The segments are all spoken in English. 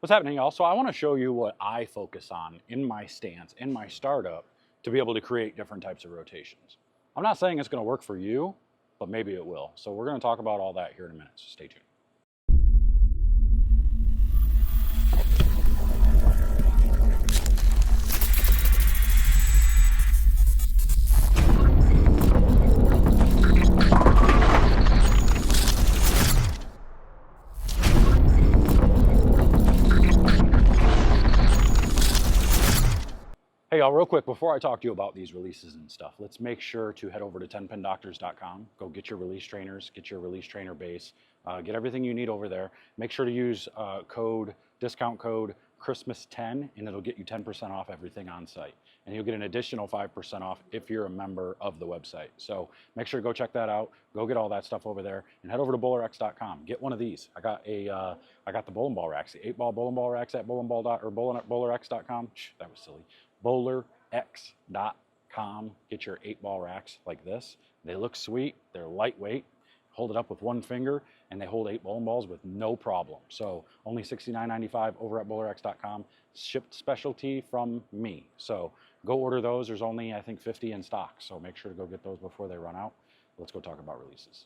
What's happening, y'all? So I want to show you what I focus on in my stance, in my startup, to be able to create different types of rotations. I'm not saying it's going to work for you, but maybe it will. So we're going to talk about all that here in a minute, so stay tuned. Hey y'all, real quick, before I talk to you about these releases and stuff, let's make sure to head over to 10pindoctors.com, go get your release trainers, get your release trainer base, get everything you need over there. Make sure to use discount code Christmas10, and it'll get you 10% off everything on site. And you'll get an additional 5% off if you're a member of the website. So make sure to go check that out, go get all that stuff over there, and head over to bowlerx.com. Get one of these. I got the bowling ball racks, the 8-ball bowling ball racks at bowlerx.com. That was silly. bowlerx.com. Get your 8-ball racks like this. They look sweet, they're lightweight, hold it up with one finger, and they hold 8 bowling balls with no problem. So only $69.95 over at bowlerx.com, shipped specialty from me. So go order those. There's only, I think, 50 in stock, so make sure to go get those before they run out. Let's go talk about releases.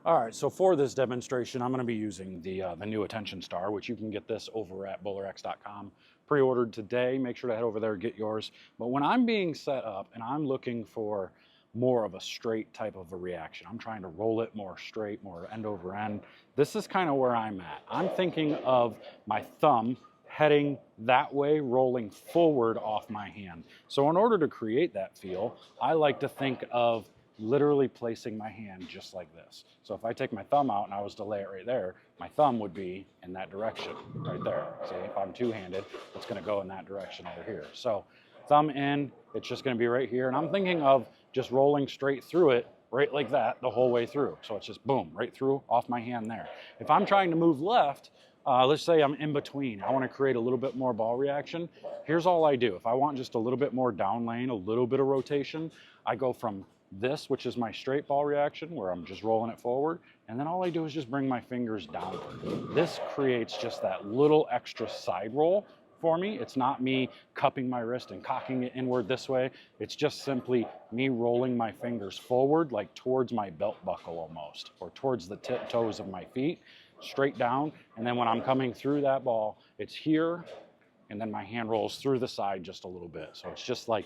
All right, so for this demonstration, I'm going to be using the new Attention Star, which you can get this over at bowlerx.com. Pre-ordered today. Make sure to head over there and get yours. But when I'm being set up and I'm looking for more of a straight type of a reaction, I'm trying to roll it more straight, more end over end, this is kind of where I'm at. I'm thinking of my thumb heading that way, rolling forward off my hand. So in order to create that feel, I like to think of literally placing my hand just like this. So if I take my thumb out and I was to lay it right there, my thumb would be in that direction right there. See, if I'm two-handed, it's going to go in that direction over here. So thumb in, it's just going to be right here. And I'm thinking of just rolling straight through it, right like that, the whole way through. So it's just boom, right through off my hand there. If I'm trying to move left, let's say I'm in between, I want to create a little bit more ball reaction. Here's all I do. If I want just a little bit more down lane, a little bit of rotation, I go from this, which is my straight ball reaction, where I'm just rolling it forward, and then all I do is just bring my fingers downward. This creates just that little extra side roll for me. It's not me cupping my wrist and cocking it inward this way. It's just simply me rolling my fingers forward, like towards my belt buckle almost, or towards the toes of my feet, straight down. And then when I'm coming through that ball, it's here, and then my hand rolls through the side just a little bit. So it's just like,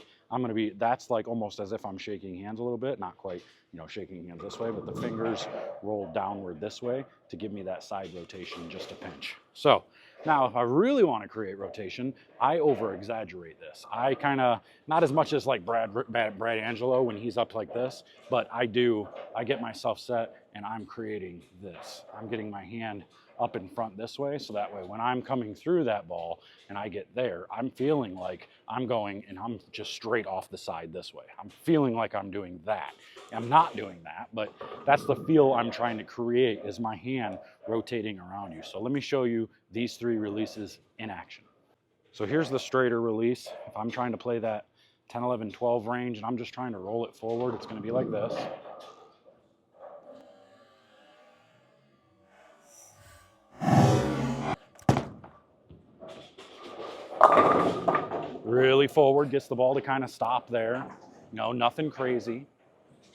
that's like almost as if I'm shaking hands a little bit, not quite, shaking hands this way, but the fingers roll downward this way to give me that side rotation just a pinch. So now if I really want to create rotation, I over exaggerate this. I kind of, not as much as like Brad Angelo when he's up like this, but I get myself set and I'm creating this. I'm getting my hand up in front this way, so that way when I'm coming through that ball and I get there, I'm feeling like I'm going and I'm just straight off the side this way. I'm feeling like I'm doing that. I'm not doing that, but that's the feel I'm trying to create, is my hand rotating around you. So let me show you these 3 releases in action. So here's the straighter release. If I'm trying to play that 10, 11, 12 range and I'm just trying to roll it forward, it's going to be like this. Really forward, gets the ball to kind of stop there. Nothing crazy.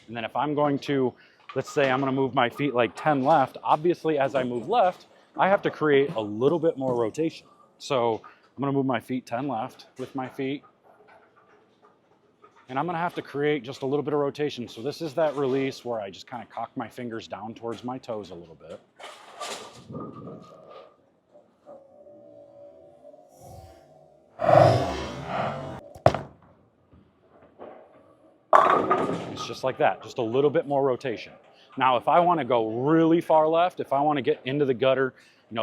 And then if I'm going to, let's say I'm going to move my feet like 10 left, obviously as I move left, I have to create a little bit more rotation. So I'm going to move my feet 10 left with my feet. And I'm going to have to create just a little bit of rotation. So this is that release where I just kind of cock my fingers down towards my toes a little bit. It's just like that, just a little bit more rotation. Now, if I want to go really far left, if I want to get into the gutter,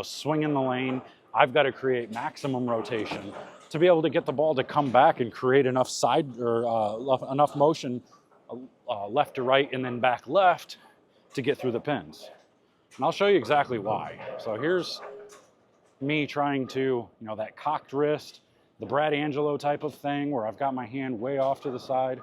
swing in the lane, I've got to create maximum rotation to be able to get the ball to come back and create enough side or enough motion left to right and then back left to get through the pins. And I'll show you exactly why. So here's me trying to, that cocked wrist, the Brad Angelo type of thing where I've got my hand way off to the side.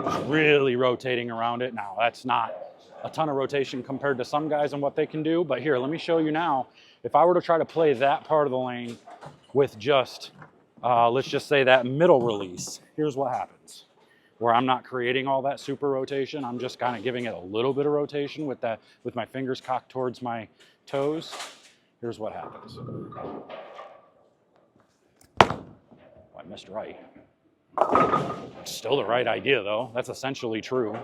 Just really rotating around it. Now, that's not a ton of rotation compared to some guys and what they can do, but here, let me show you now. If I were to try to play that part of the lane with just, let's just say that middle release, here's what happens. Where I'm not creating all that super rotation, I'm just kind of giving it a little bit of rotation with that, with my fingers cocked towards my toes. Here's what happens. I missed right. Still the right idea though. That's essentially true.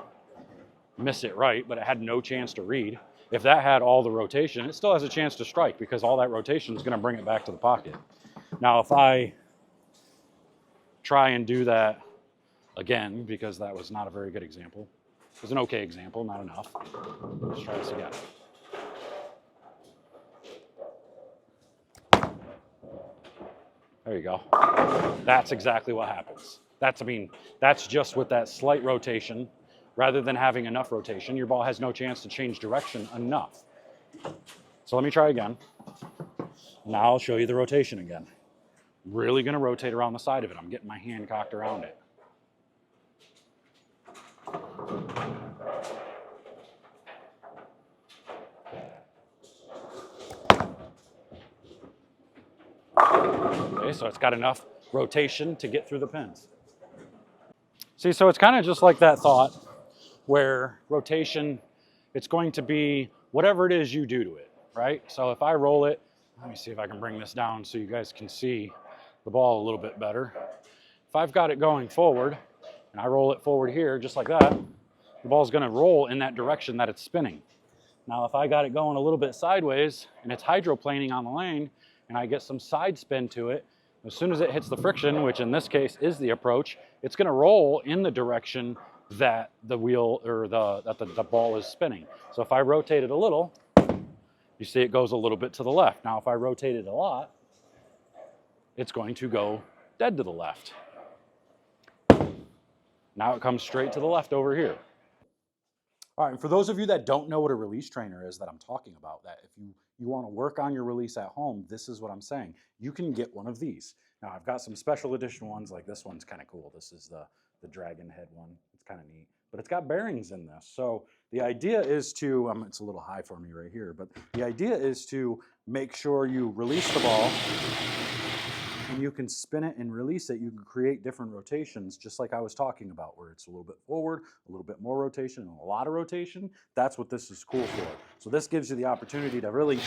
Miss it right, but it had no chance to read. If that had all the rotation, it still has a chance to strike because all that rotation is going to bring it back to the pocket. Now, if I try and do that again, because that was not a very good example, it was an okay example, not enough. Let's try this again. There you go. That's exactly what happens. That's just with that slight rotation. Rather than having enough rotation, your ball has no chance to change direction enough. So let me try again. Now I'll show you the rotation again. Really gonna rotate around the side of it. I'm getting my hand cocked around it. Okay, so it's got enough rotation to get through the pins. See, so it's kind of just like that thought where rotation, it's going to be whatever it is you do to it, right? So if I roll it, let me see if I can bring this down so you guys can see the ball a little bit better. If I've got it going forward and I roll it forward here just like that, the ball's going to roll in that direction that it's spinning. Now, if I got it going a little bit sideways and it's hydroplaning on the lane and I get some side spin to it, as soon as it hits the friction, which in this case is the approach, it's going to roll in the direction that the wheel or the ball is spinning. So if I rotate it a little, you see it goes a little bit to the left. Now, if I rotate it a lot, it's going to go dead to the left. Now it comes straight to the left over here. All right, and for those of you that don't know what a release trainer is that I'm talking about, that if you want to work on your release at home, this is what I'm saying. You can get one of these. Now, I've got some special edition ones, like this one's kind of cool. This is the dragon head one. It's kind of neat, but it's got bearings in this. So the idea is to, it's a little high for me right here, but the idea is to make sure you release the ball and you can spin it and release it. You can create different rotations, just like I was talking about, where it's a little bit forward, a little bit more rotation, and a lot of rotation. That's what this is cool for. So this gives you the opportunity to really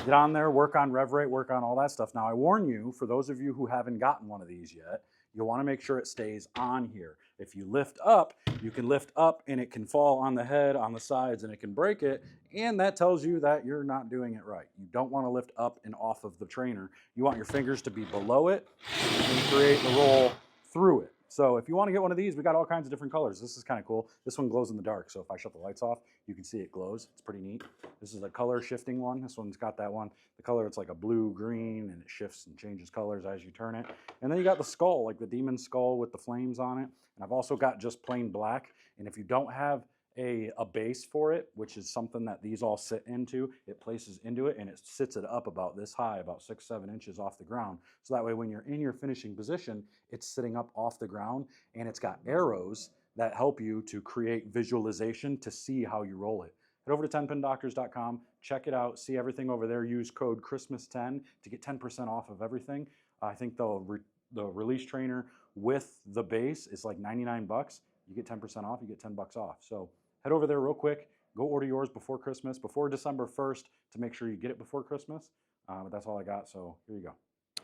get on there, work on rev rate, work on all that stuff. Now, I warn you, for those of you who haven't gotten one of these yet, you'll want to make sure it stays on here. If you lift up, you can lift up and it can fall on the head, on the sides, and it can break it. And that tells you that you're not doing it right. You don't want to lift up and off of the trainer. You want your fingers to be below it and create the roll through it. So if you want to get one of these, we got all kinds of different colors. This is kind of cool. This one glows in the dark. So if I shut the lights off, you can see it glows. It's pretty neat. This is a color shifting one. This one's got that one. The color, it's like a blue, green, and it shifts and changes colors as you turn it. And then you got the skull, like the demon skull with the flames on it. And I've also got just plain black. And if you don't have a base for it, which is something that these all sit into, it places into it and it sits it up about this high, about 6-7 inches off the ground. So that way when you're in your finishing position, it's sitting up off the ground, and it's got arrows that help you to create visualization to see how you roll it. Head over to 10pindoctors.com, check it out, see everything over there. Use code Christmas10 to get 10% off of everything. I think the release trainer with the base is like 99 bucks. You get 10% off, you get 10 bucks off. So head over there real quick, go order yours before Christmas, before December 1st, to make sure you get it before Christmas. But that's all I got, so here you go.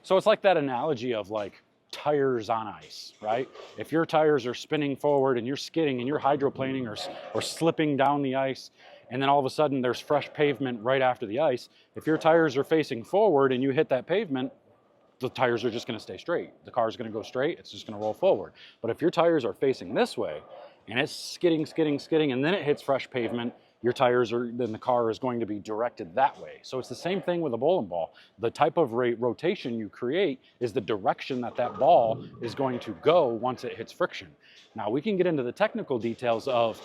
So it's like that analogy of like tires on ice, right? If your tires are spinning forward and you're skidding and you're hydroplaning or slipping down the ice, and then all of a sudden there's fresh pavement right after the ice, if your tires are facing forward and you hit that pavement, the tires are just going to stay straight. The car is going to go straight. It's just going to roll forward. But if your tires are facing this way and it's skidding, and then it hits fresh pavement, your tires are, then the car is going to be directed that way. So it's the same thing with a bowling ball. The type of rotation you create is the direction that that ball is going to go once it hits friction. Now we can get into the technical details of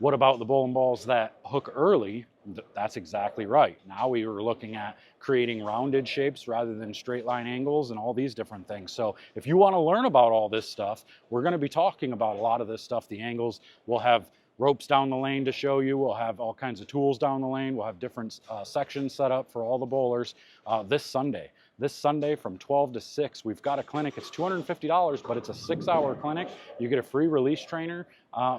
What about the bowling balls that hook early? That's exactly right. Now we were looking at creating rounded shapes rather than straight line angles and all these different things. So if you want to learn about all this stuff, we're going to be talking about a lot of this stuff. The angles, we'll have ropes down the lane to show you. We'll have all kinds of tools down the lane. We'll have different sections set up for all the bowlers this Sunday. This Sunday from 12 to 6, we've got a clinic. It's $250, but it's a 6-hour clinic. You get a free release trainer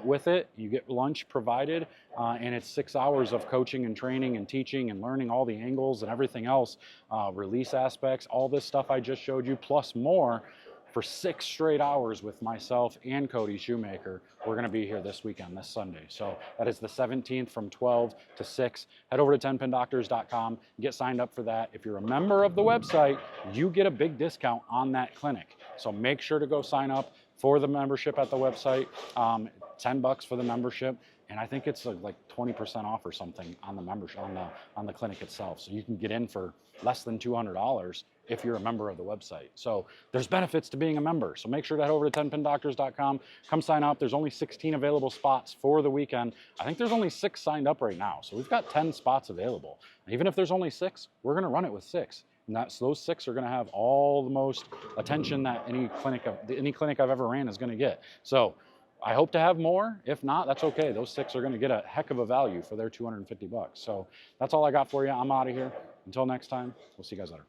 with it. You get lunch provided, and it's 6 hours of coaching and training and teaching and learning all the angles and everything else, release aspects, all this stuff I just showed you, plus more for 6 straight hours with myself and Cody Shoemaker. We're going to be here this weekend, this Sunday. So that is the 17th from 12 to 6. Head over to 10pindoctors.com, get signed up for that. If you're a member of the website, you get a big discount on that clinic. So make sure to go sign up for the membership at the website. $10 for the membership. And I think it's like 20% off or something on the membership, on the clinic itself. So you can get in for less than $200 if you're a member of the website. So there's benefits to being a member. So make sure to head over to 10pindoctors.com, come sign up. There's only 16 available spots for the weekend. I think there's only 6 signed up right now. So we've got 10 spots available. And even if there's only 6, we're going to run it with 6. And those 6 are going to have all the most attention that any clinic I've ever ran is going to get. So I hope to have more. If not, that's okay. Those 6 are going to get a heck of a value for their $250. So that's all I got for you. I'm out of here. Until next time, we'll see you guys later.